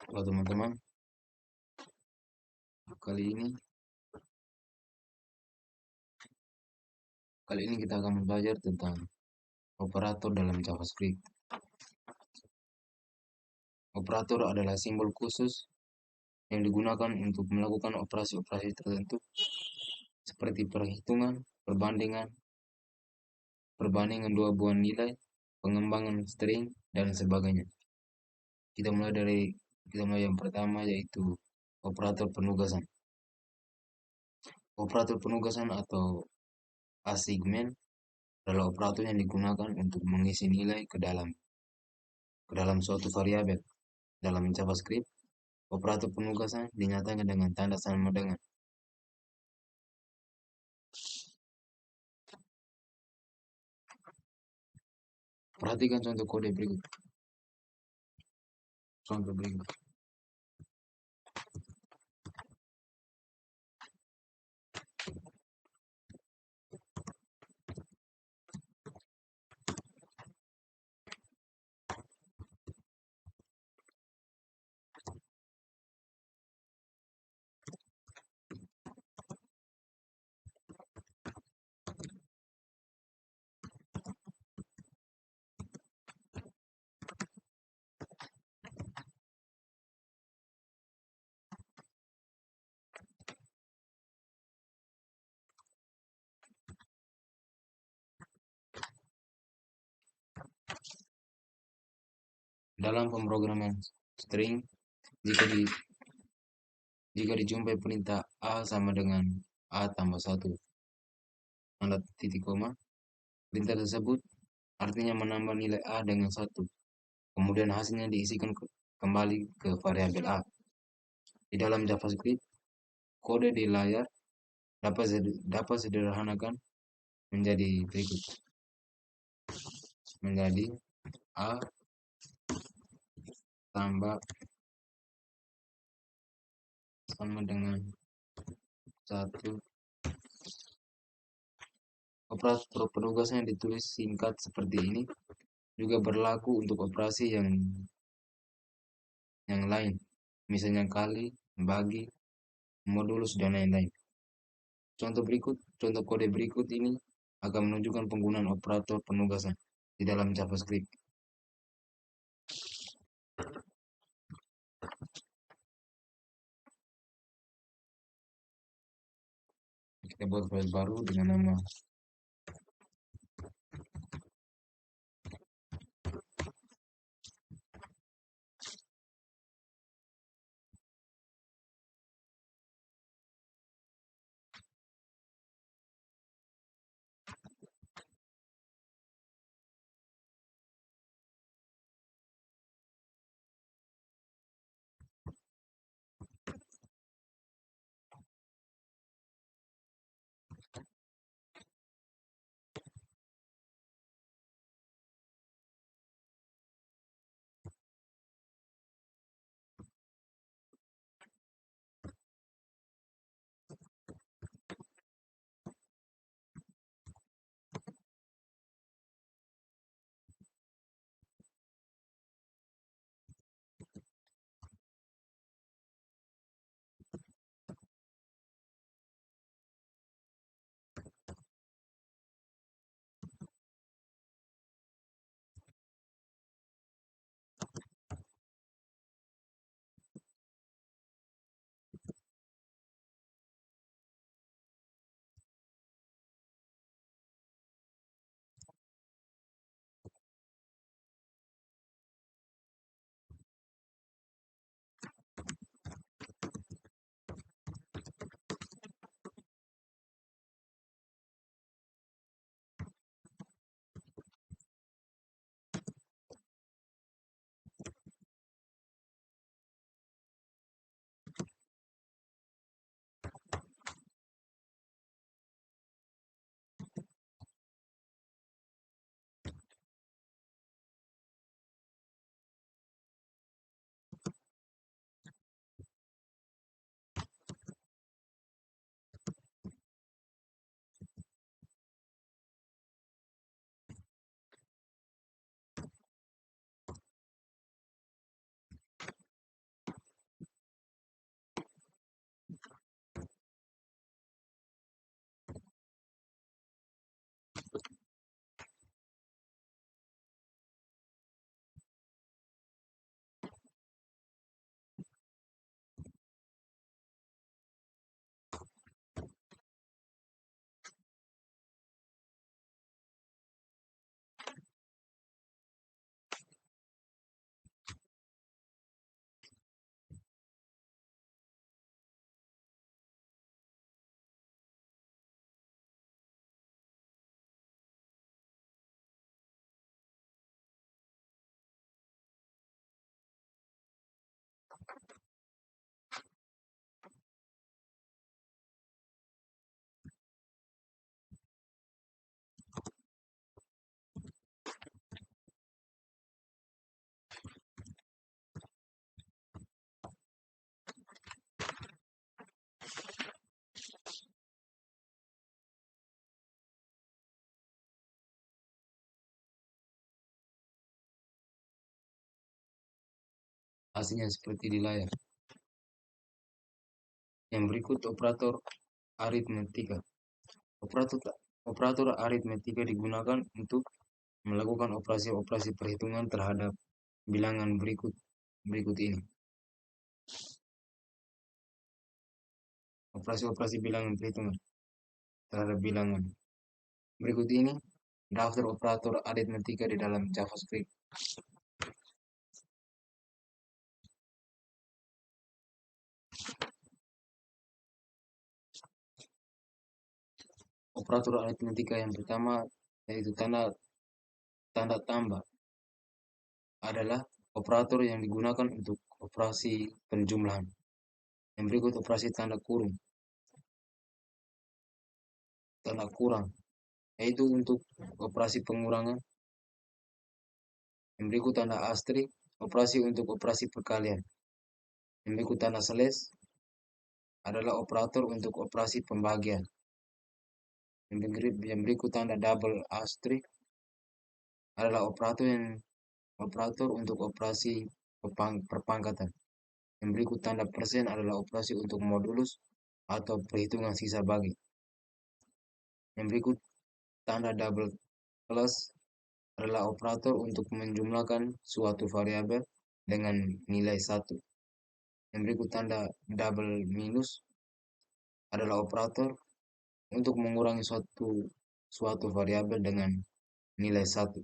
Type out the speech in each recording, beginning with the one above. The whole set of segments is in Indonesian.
Halo teman-teman, kali ini kita akan belajar tentang operator dalam JavaScript. Operator adalah simbol khusus yang digunakan untuk melakukan operasi-operasi tertentu seperti perhitungan, perbandingan, dua buah nilai, pengembangan string, dan sebagainya. Kita mulai yang pertama, yaitu operator penugasan. Operator penugasan atau assignment adalah operator yang digunakan untuk mengisi nilai ke dalam suatu variabel. Dalam JavaScript, operator penugasan dinyatakan dengan tanda sama dengan. Perhatikan contoh kode berikut. Contoh berikut. Dalam pemrograman string, jika dijumpai perintah A sama dengan A tambah 1, tanda titik koma, perintah tersebut artinya menambah nilai A dengan 1. Kemudian hasilnya diisikan kembali ke variabel A. Di dalam JavaScript, kode di layar dapat sederhanakan menjadi berikut. Menjadi A tambah sama dengan 1. Operator penugasan yang ditulis singkat seperti ini juga berlaku untuk operasi yang lain, misalnya kali, bagi, modulus, dan lain-lain. Contoh kode berikut ini akan menunjukkan penggunaan operator penugasan di dalam JavaScript. Kita buat file baru dengan nama hasilnya seperti di layar. Yang berikut operator aritmetika. Operator operator aritmetika digunakan untuk melakukan operasi-operasi perhitungan terhadap bilangan berikut berikut ini. Operasi-operasi bilangan perhitungan terhadap bilangan berikut ini. Daftar operator aritmetika di dalam JavaScript. Operator aritmetika yang pertama yaitu tanda tambah adalah operator yang digunakan untuk operasi penjumlahan. Yang berikut operasi tanda kurang, yaitu untuk operasi pengurangan. Yang berikut tanda asterisk, operasi untuk operasi perkalian. Yang berikut tanda slash adalah operator untuk operasi pembagian. Yang berikut tanda double asterisk adalah operator untuk operasi perpangkatan. Yang berikut tanda persen adalah operasi untuk modulus atau perhitungan sisa bagi. Yang berikut tanda double plus adalah operator untuk menjumlahkan suatu variabel dengan nilai 1. Yang berikut tanda double minus adalah operator untuk mengurangi suatu variabel dengan nilai 1.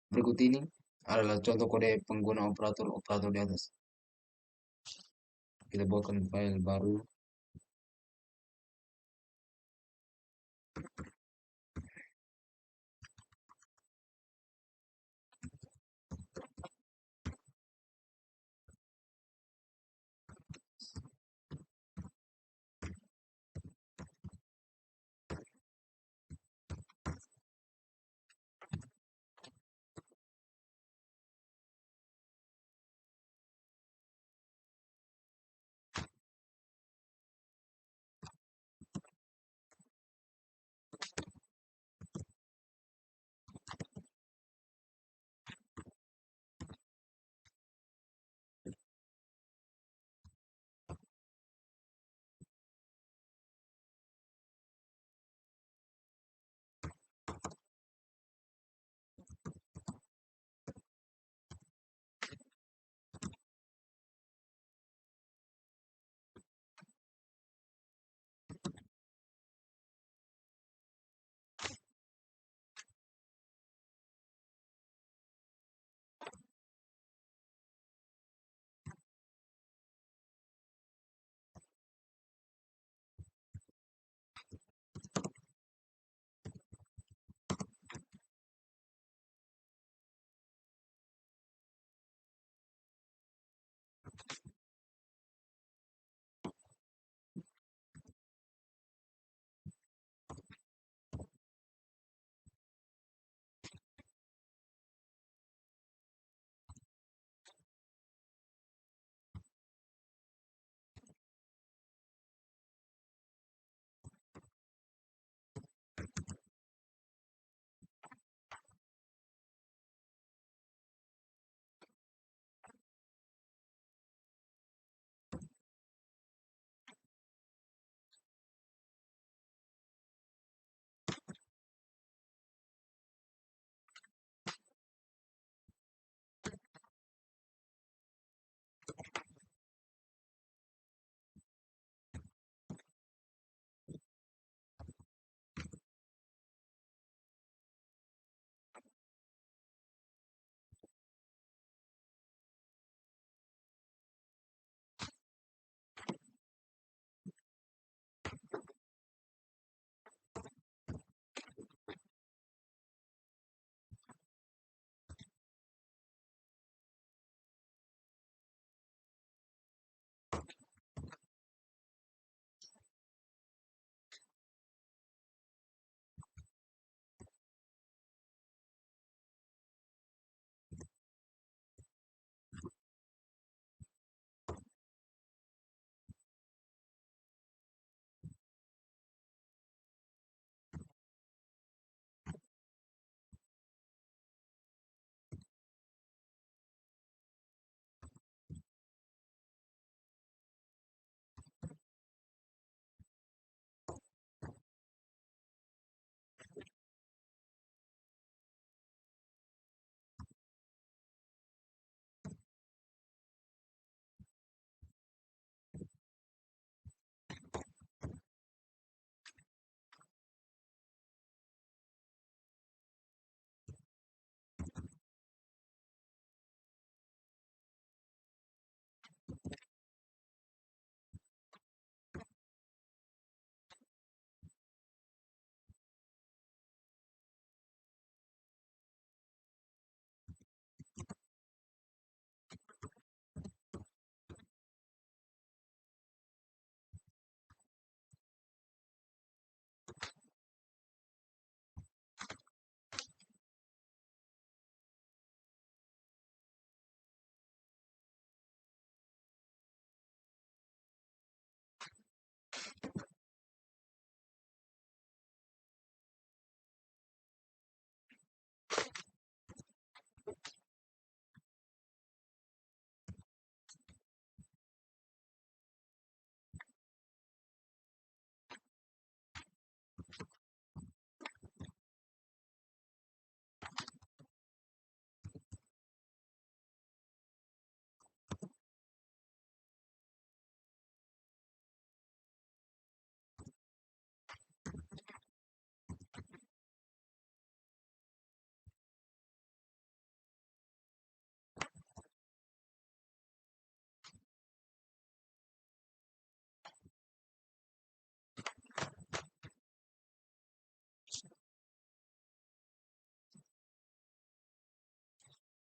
Berikut ini adalah contoh kode pengguna operator di atas. Kita buatkan file baru.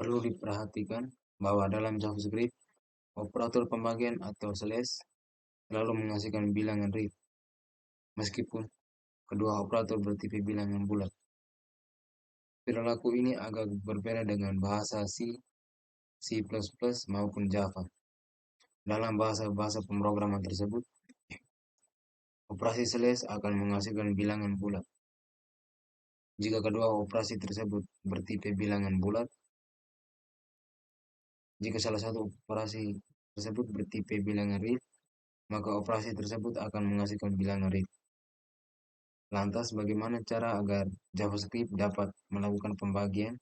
Perlu diperhatikan bahwa dalam JavaScript, operator pembagian atau slash selalu menghasilkan bilangan real, meskipun kedua operator bertipe bilangan bulat. Perilaku ini agak berbeda dengan bahasa C++ maupun Java. Dalam bahasa-bahasa pemrograman tersebut, operasi slash akan menghasilkan bilangan bulat. Jika kedua operasi tersebut bertipe bilangan bulat, jika salah satu operasi tersebut bertipe bilangan real, maka operasi tersebut akan menghasilkan bilangan real. Lantas, bagaimana cara agar JavaScript dapat melakukan pembagian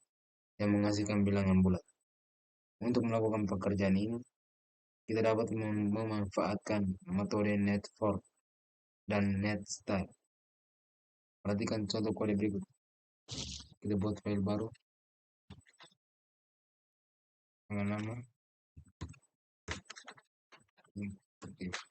yang menghasilkan bilangan bulat? Untuk melakukan pekerjaan ini, kita dapat memanfaatkan metode netfor dan netstyle. Perhatikan contoh kode berikut. Kita buat file baru dengan nama oke.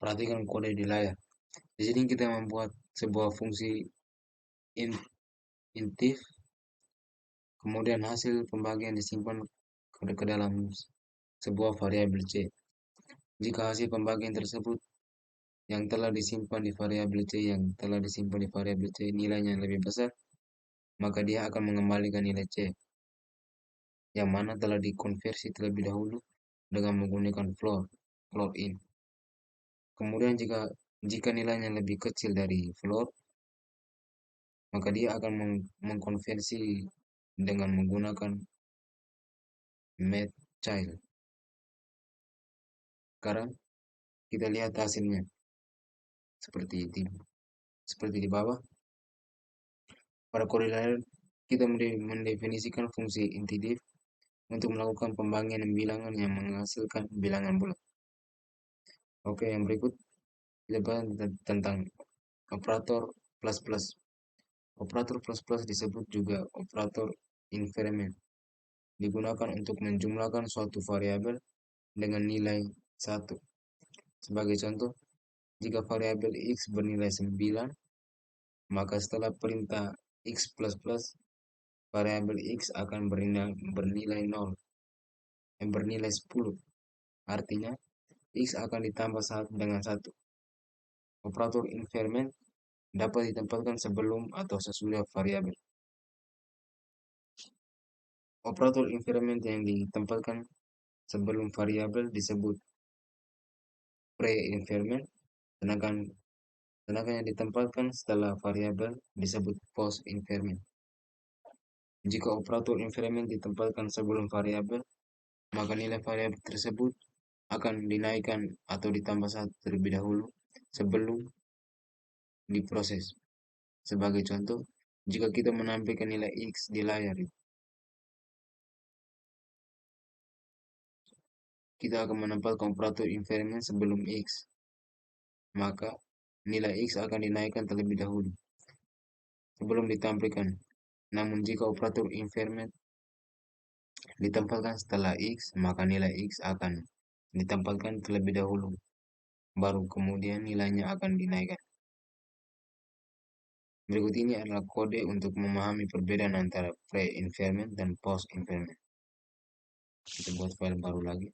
Perhatikan kode di layar. Di sini kita membuat sebuah fungsi intif, kemudian hasil pembagian disimpan ke dalam sebuah variabel C. Jika hasil pembagian tersebut yang telah disimpan di variabel C nilainya lebih besar, maka dia akan mengembalikan nilai C yang mana telah dikonversi terlebih dahulu dengan menggunakan float in. Kemudian jika nilainya lebih kecil dari float, maka dia akan mengkonversi dengan menggunakan math_child. Sekarang kita lihat hasilnya seperti di bawah. Pada kode layar kita mendefinisikan fungsi intidiff untuk melakukan pembagian bilangan yang menghasilkan bilangan bulat. Oke, yang berikut kita bahas tentang operator plus plus. Operator plus plus disebut juga operator increment, digunakan untuk menjumlahkan suatu variabel dengan nilai 1. Sebagai contoh, jika variabel x bernilai 9, maka setelah perintah x plus plus, variabel x akan bernilai 0, bernilai 10. Artinya, x akan ditambah dengan 1. Operator increment dapat ditempatkan sebelum atau sesudah variabel. Operator increment yang ditempatkan sebelum variabel disebut pre-increment, sedangkan yang ditempatkan setelah variabel disebut post-increment. Jika operator increment ditempatkan sebelum variabel, maka nilai variabel tersebut akan dinaikkan atau ditambah 1 terlebih dahulu sebelum diproses. Sebagai contoh, jika kita menampilkan nilai x di layar, kita akan menempatkan operator increment sebelum x, maka nilai x akan dinaikkan terlebih dahulu sebelum ditampilkan. Namun jika operator increment ditempatkan setelah x, maka nilai x akan ditempatkan terlebih dahulu, baru kemudian nilainya akan dinaikkan. Berikut ini adalah kode untuk memahami perbedaan antara pre-increment dan post-increment. Kita buat file baru lagi.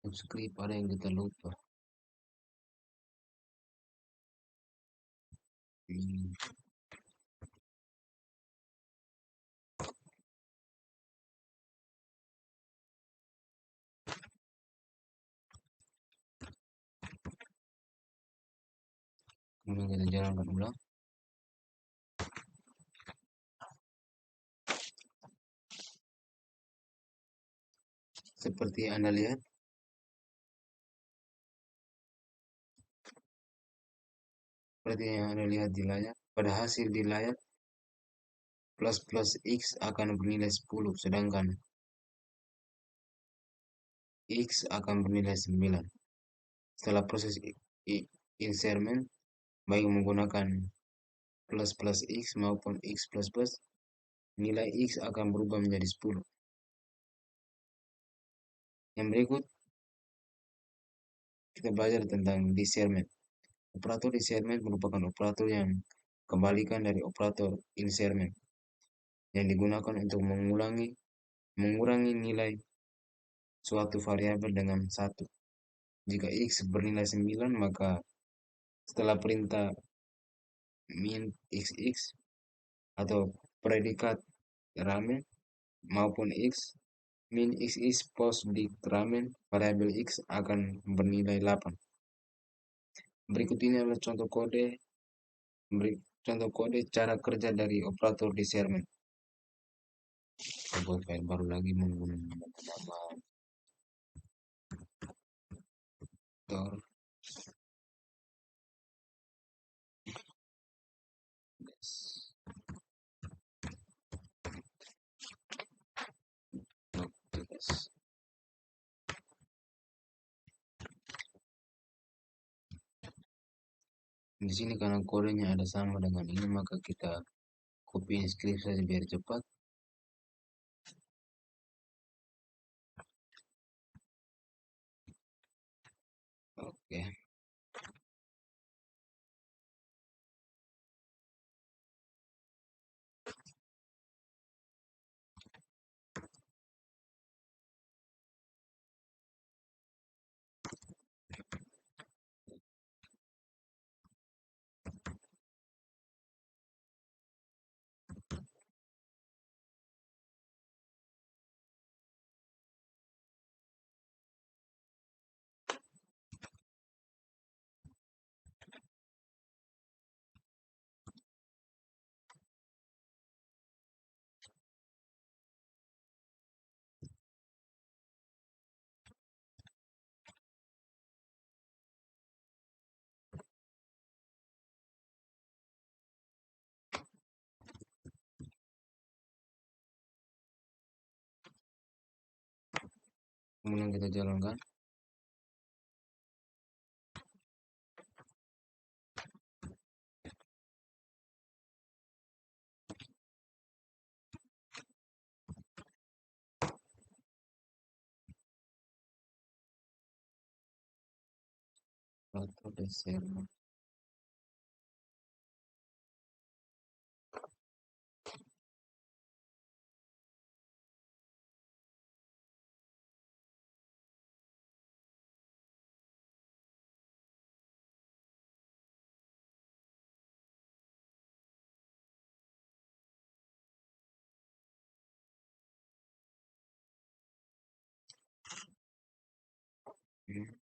Subscribe ada yang kita lupa. Hmm, Kemudian kita jalankan ulang. Seperti Anda lihat, seperti yang Anda lihat di layar. Pada hasil di layar, plus plus X akan bernilai 10, sedangkan X akan bernilai 9. Setelah proses insert, baik menggunakan plus plus X maupun X plus plus, nilai X akan berubah menjadi 10. Yang berikut, kita belajar tentang discernment. Operator discernment merupakan operator yang kebalikan dari operator insert, yang digunakan untuk mengurangi nilai suatu variabel dengan 1. Jika X bernilai 9, maka setelah perintah min XX atau predikat ramen maupun X min XX post di ramen, variabel X akan bernilai 8. Berikut ini adalah contoh kode cara kerja dari operator discernment. Kita buat file baru lagi menggunakan nama tor Di sini karena kodenya ada sama dengan ini, maka kita copy script saja biar cepat. Oke. Kemudian kita jalankan. Operator discernment. Hmm.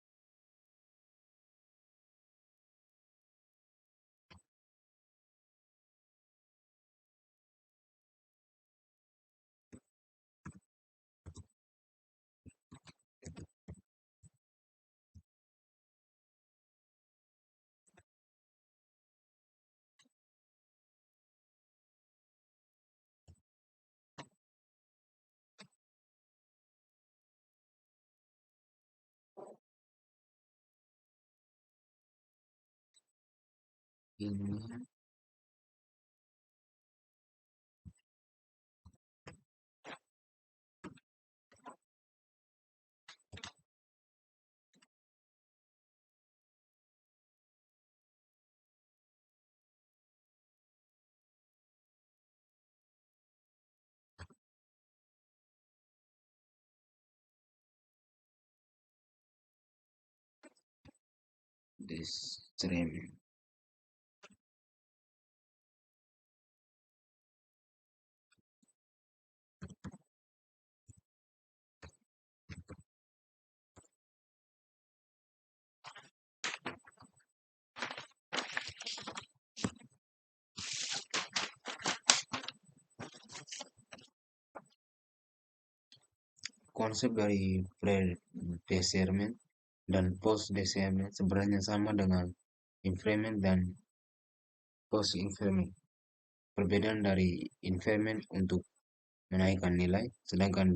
Ini Destrement. Konsep dari pre-descrement dan post-descrement sebenarnya sama dengan increment dan post-increment. Perbedaan dari increment untuk menaikkan nilai, sedangkan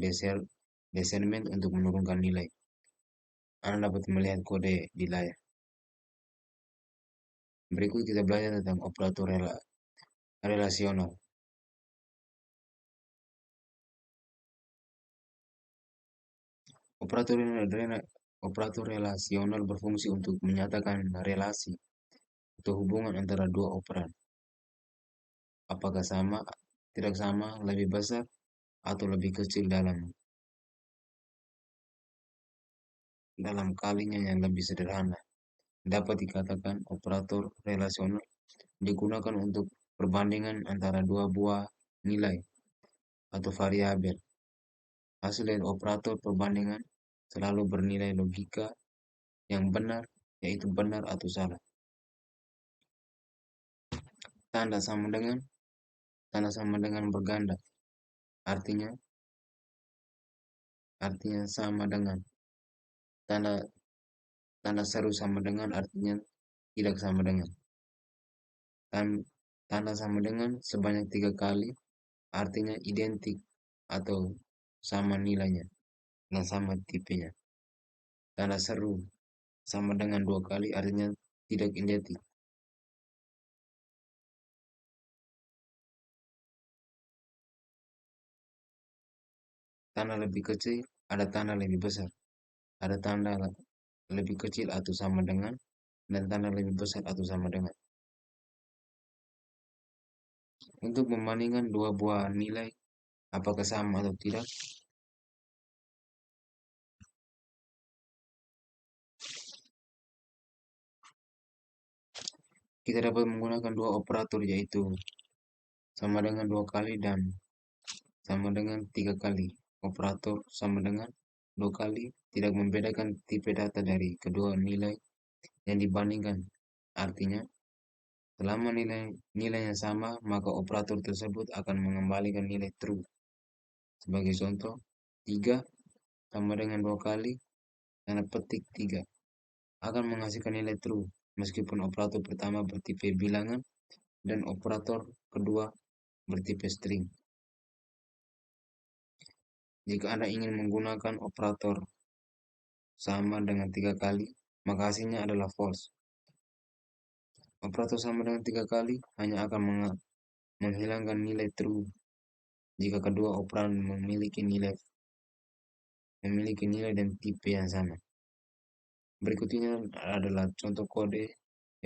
descrement untuk menurunkan nilai. Anda dapat melihat kode di layar. Berikut kita belajar tentang operator relasional. Operator relasional berfungsi untuk menyatakan relasi atau hubungan antara dua operan. Apakah sama, tidak sama, lebih besar, atau lebih kecil dalam kalinya yang lebih sederhana. Dapat dikatakan operator relasional digunakan untuk perbandingan antara dua buah nilai atau variabel. Hasil dari operator perbandingan selalu bernilai logika yang benar, yaitu benar atau salah. Tanda sama dengan berganda, artinya sama dengan. Tanda tanda seru sama dengan artinya tidak sama dengan. Tanda sama dengan sebanyak 3 kali artinya identik atau sama nilainya dan sama tipenya. Tanda seru sama dengan 2 kali artinya tidak identik. Tanda lebih kecil, ada tanda lebih besar. Ada tanda lebih kecil atau sama dengan, dan tanda lebih besar atau sama dengan. Untuk membandingkan dua buah nilai, apakah sama atau tidak, kita dapat menggunakan dua operator, yaitu sama dengan 2 kali dan sama dengan 3 kali. Operator sama dengan 2 kali tidak membedakan tipe data dari kedua nilai yang dibandingkan. Artinya, selama nilainya sama, maka operator tersebut akan mengembalikan nilai true. Sebagai contoh, 3 sama dengan 2 kali, tanda petik 3 akan menghasilkan nilai true, meskipun operator pertama bertipe bilangan dan operator kedua bertipe string. Jika Anda ingin menggunakan operator sama dengan 3 kali, maka hasilnya adalah false. Operator sama dengan 3 kali hanya akan menghilangkan nilai true jika kedua operan memiliki nilai dan tipe yang sama. Berikut ini adalah contoh kode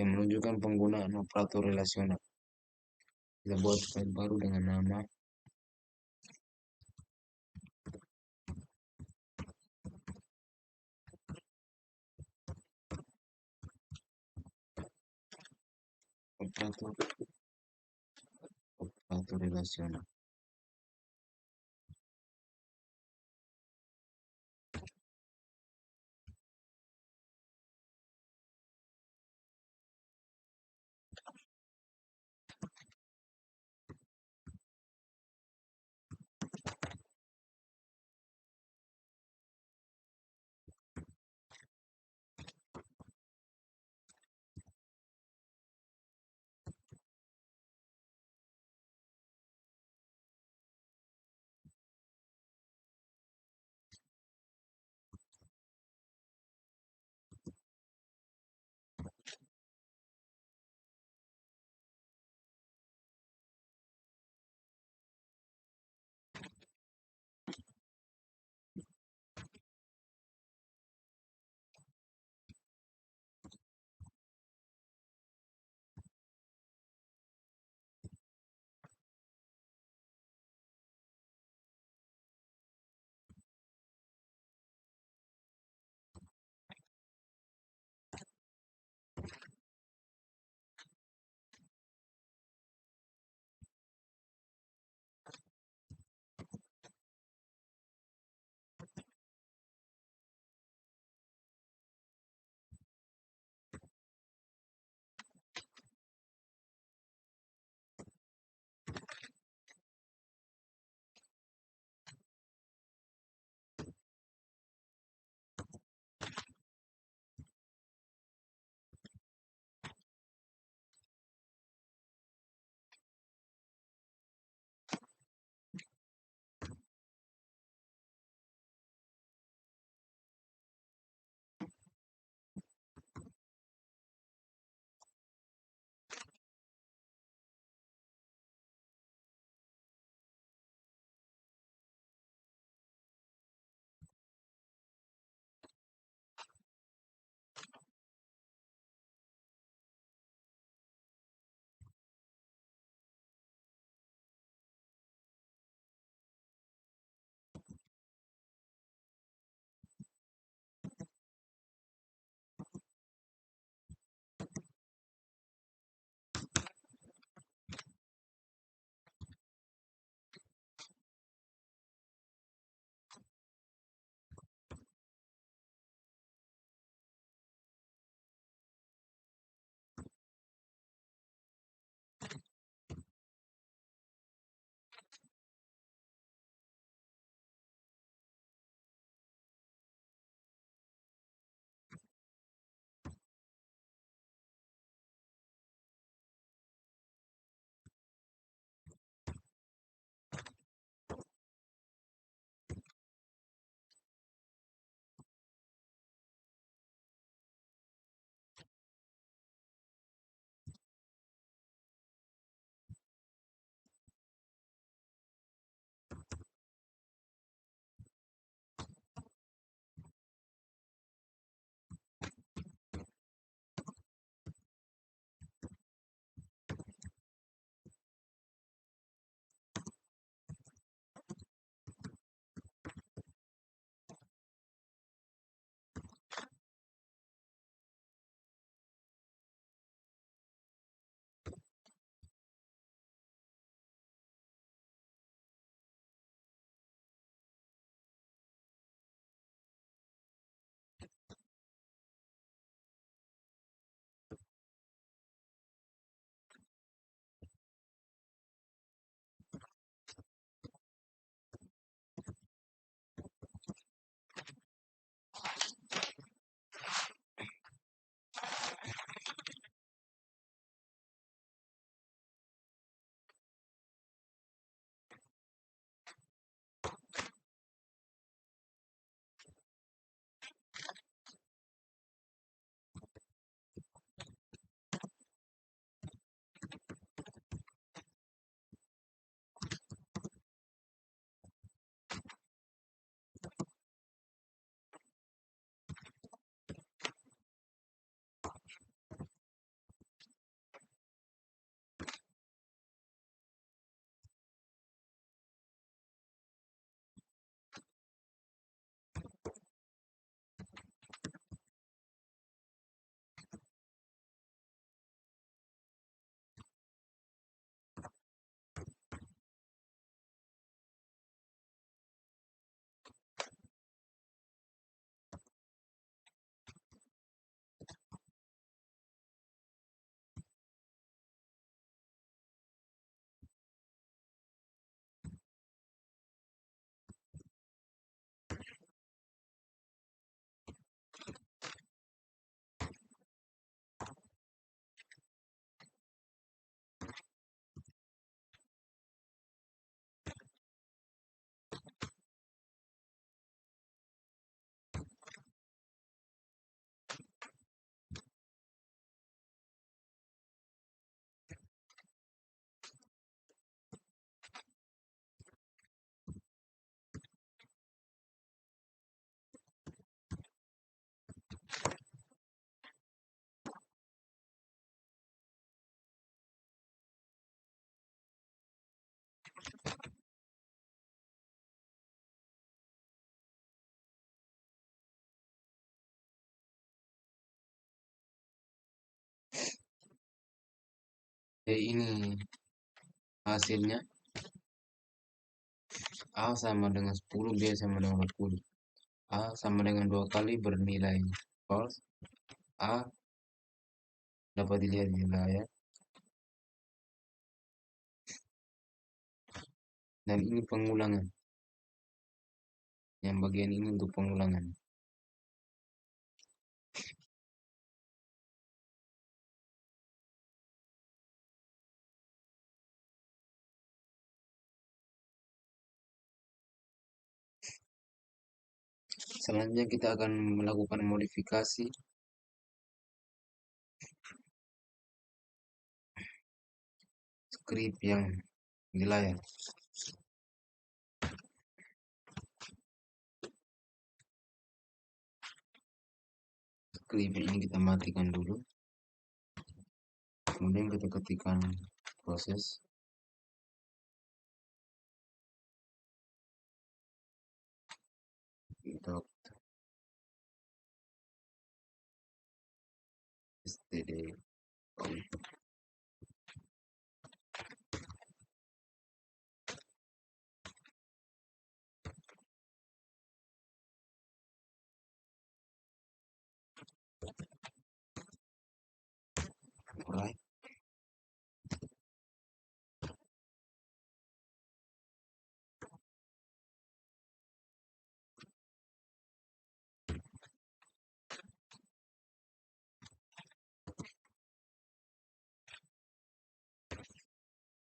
yang menunjukkan penggunaan operator relasional. Kita buat file baru dengan nama operator relasional. Ini hasilnya A sama dengan 10, B sama dengan 40. A sama dengan 2 kali bernilai false. A dapat dilihat di layar. Dan ini pengulangan. Yang bagian ini untuk pengulangan. Selanjutnya kita akan melakukan modifikasi skrip yang di layar. Skrip ini kita matikan dulu. Kemudian kita ketikkan proses. Untuk std right.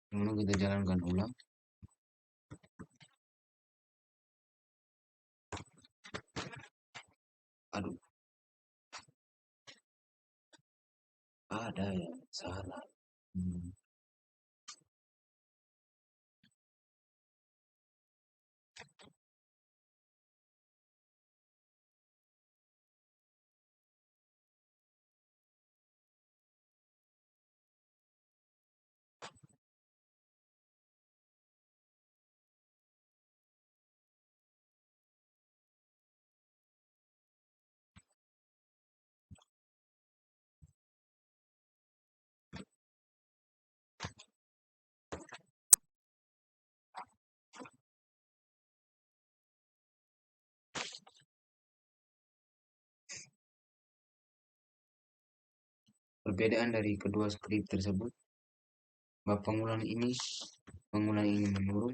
Kemudian kita jalankan ulang. Aduh, ada yang salah. Perbedaan dari kedua skrip tersebut, bahwa pengulangan ini menurun,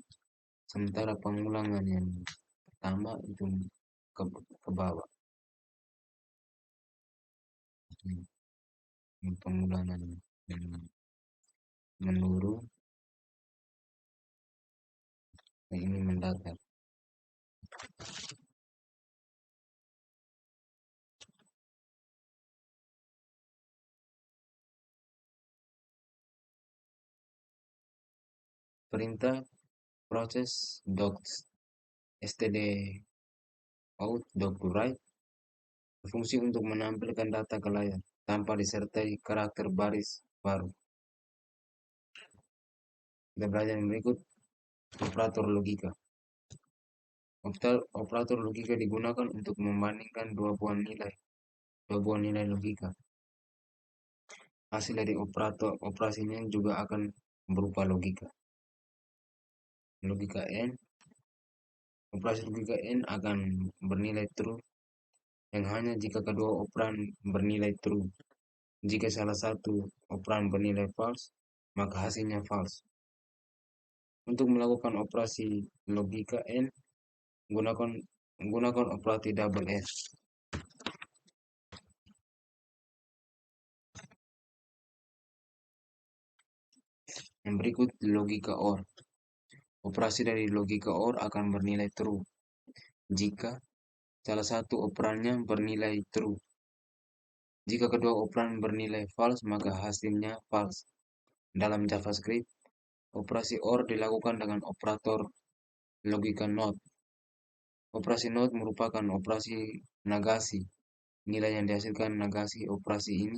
sementara pengulangan yang pertama itu ke bawah. Pengulangan menurun, dan ini mendatar. Perintah proses docs std out doc to write berfungsi untuk menampilkan data ke layar tanpa disertai karakter baris baru. Kita belajar yang berikut. Operator logika. Operator logika digunakan untuk membandingkan dua buah nilai logika. Hasil dari operasinya juga akan berupa logika. Operasi logika N akan bernilai true yang hanya jika kedua operan bernilai true. Jika salah satu operan bernilai false, maka hasilnya false. Untuk melakukan operasi logika N, gunakan operasi double S. Yang berikut logika OR. Operasi dari logika OR akan bernilai true jika salah satu operannya bernilai true. Jika kedua operan bernilai false, maka hasilnya false. Dalam JavaScript, operasi OR dilakukan dengan operator logika NOT. Operasi NOT merupakan operasi negasi. Nilai yang dihasilkan negasi operasi ini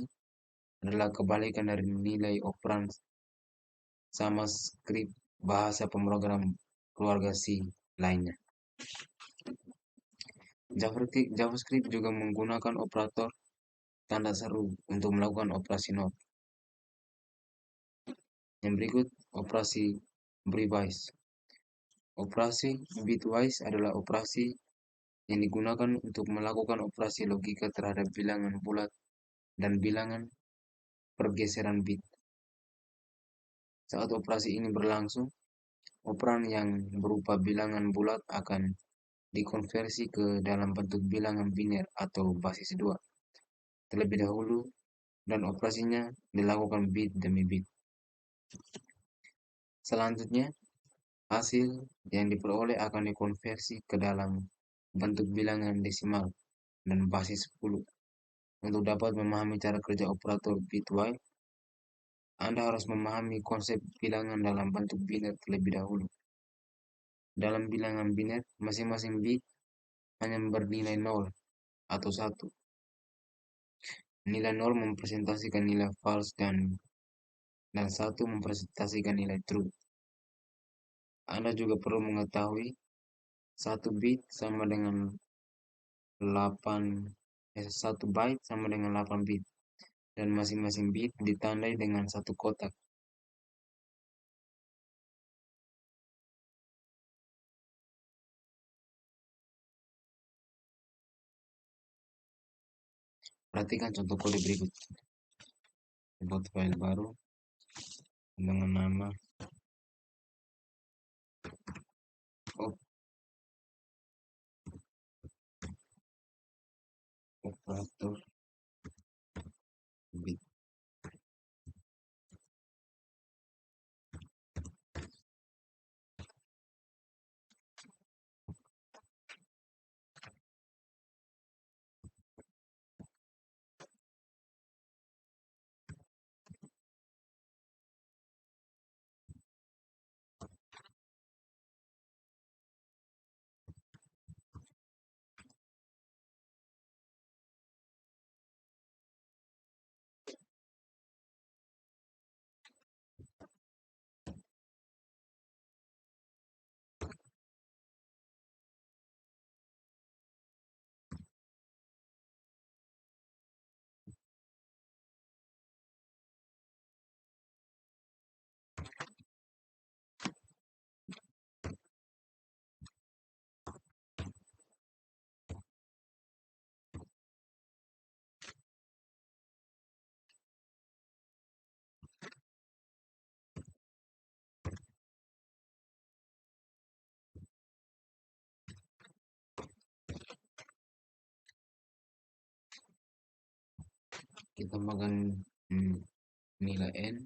adalah kebalikan dari nilai operan sama skrip bahasa pemrogram keluarga C lainnya. JavaScript juga menggunakan operator tanda seru untuk melakukan operasi not. Yang berikut operasi bitwise. Operasi bitwise adalah operasi yang digunakan untuk melakukan operasi logika terhadap bilangan bulat dan bilangan pergeseran bit. Saat operasi ini berlangsung, operan yang berupa bilangan bulat akan dikonversi ke dalam bentuk bilangan biner atau basis 2 terlebih dahulu dan operasinya dilakukan bit demi bit. Selanjutnya, hasil yang diperoleh akan dikonversi ke dalam bentuk bilangan desimal dan basis 10. Untuk dapat memahami cara kerja operator bitwise, Anda harus memahami konsep bilangan dalam bentuk biner terlebih dahulu. Dalam bilangan biner, masing-masing bit hanya bernilai 0 atau 1. Nilai 0 mempresentasikan nilai false dan 1 mempresentasikan nilai true. Anda juga perlu mengetahui 1 bit sama dengan 1 byte sama dengan 8 bit dan masing-masing bit ditandai dengan satu kotak. Perhatikan contoh kode berikut. Buat file baru dengan nama operator bit. Kita tambahkan nilai n.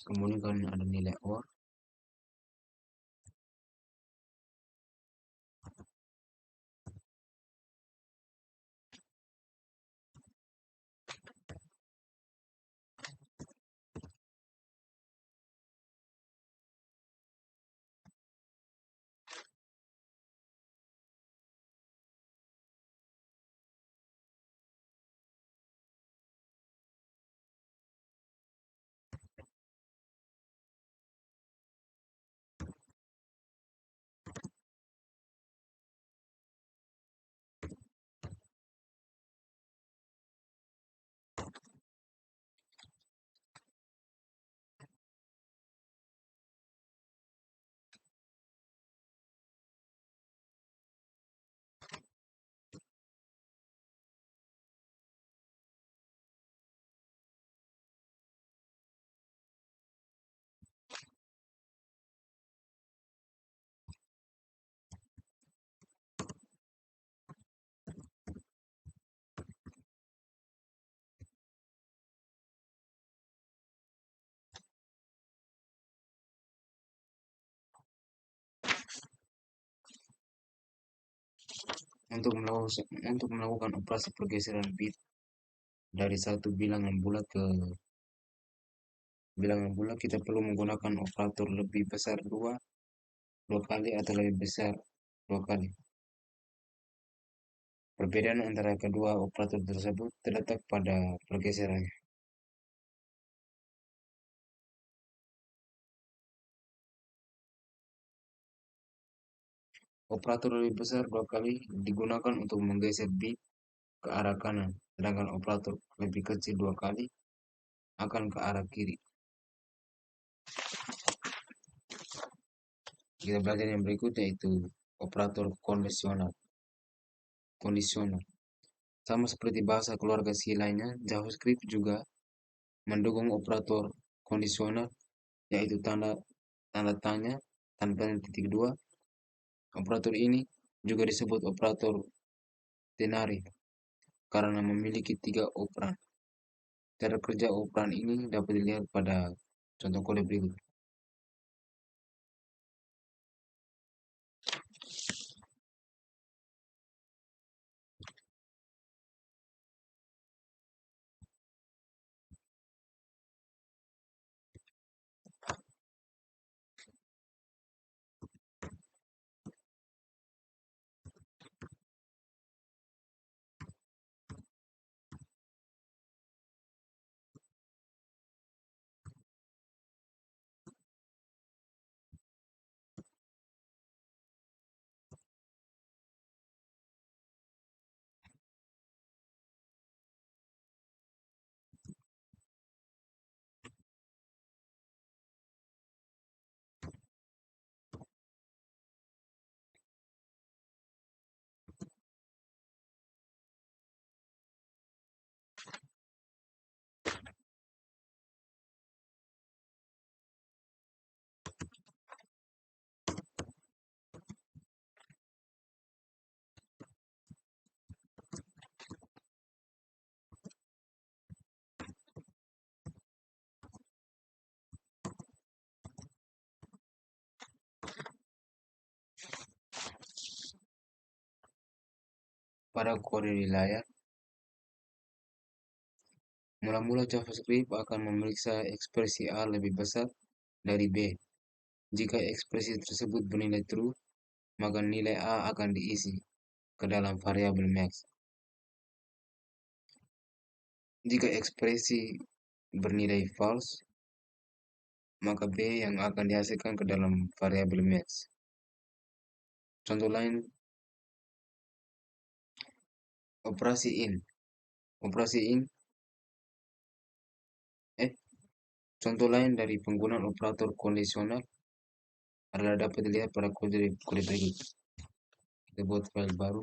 Kemudian ada nilai OR. Untuk melakukan operasi pergeseran bit dari satu bilangan bulat ke bilangan bulat, kita perlu menggunakan operator lebih besar 2 dua kali atau lebih besar dua kali. Perbedaan antara kedua operator tersebut terletak pada pergeserannya. Operator lebih besar dua kali digunakan untuk menggeser bit ke arah kanan, sedangkan operator lebih kecil dua kali akan ke arah kiri. Kita belajar yang berikutnya yaitu operator kondisional. Kondisional. Sama seperti bahasa keluarga C lainnya, JavaScript juga mendukung operator kondisional, yaitu tanda tanda tanya tanpa titik dua. Operator ini juga disebut operator ternary karena memiliki tiga operan. Cara kerja operan ini dapat dilihat pada contoh kode berikut. Pada kode di layar, mula-mula JavaScript akan memeriksa ekspresi A lebih besar dari B. Jika ekspresi tersebut bernilai true, maka nilai A akan diisi ke dalam variabel max. Jika ekspresi bernilai false, maka B yang akan dihasilkan ke dalam variabel max. Contoh lain, operasi in. Operasi in Contoh lain dari penggunaan operator kondisional adalah dapat dilihat pada kode berikut. Kita buat file baru.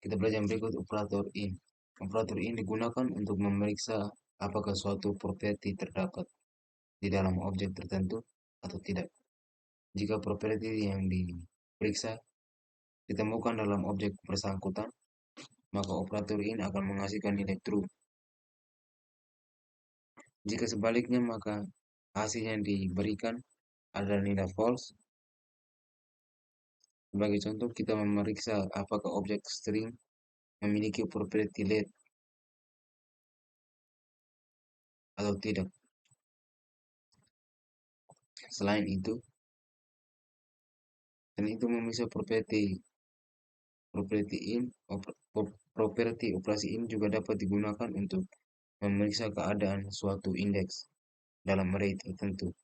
Kita belajar yang berikut operator in. Operator in digunakan untuk memeriksa apakah suatu properti terdapat di dalam objek tertentu atau tidak. Jika properti yang diperiksa ditemukan dalam objek bersangkutan, maka operator in akan menghasilkan nilai true. Jika sebaliknya, maka hasil yang diberikan adalah nilai false. Sebagai contoh, kita memeriksa apakah objek string memiliki properti let atau tidak. Selain itu, memeriksa properti in, properti operasi in juga dapat digunakan untuk memeriksa keadaan suatu indeks dalam array tertentu.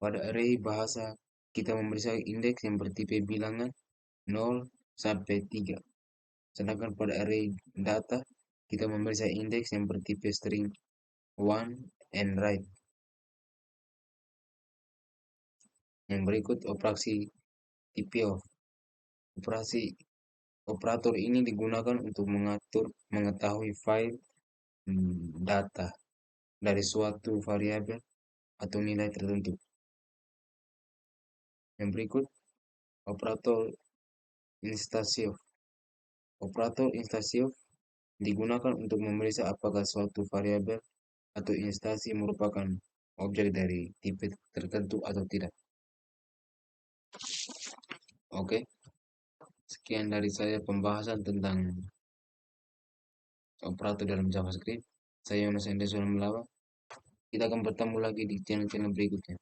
Pada array bahasa, kita memeriksa indeks yang bertipe bilangan 0 sampai 3. Sedangkan pada array data, kita memeriksa indeks yang bertipe string 1 and right. Yang berikut operasi TP-off. Operator ini digunakan untuk mengetahui file data dari suatu variabel atau nilai tertentu. Yang berikut operator instansiof. Operator instansiof digunakan untuk memeriksa apakah suatu variabel atau instansi merupakan objek dari tipe tertentu atau tidak. Oke, sekian dari saya pembahasan tentang operator dalam JavaScript. Saya Yonas Henderson Melawa. Kita akan bertemu lagi di channel-channel berikutnya.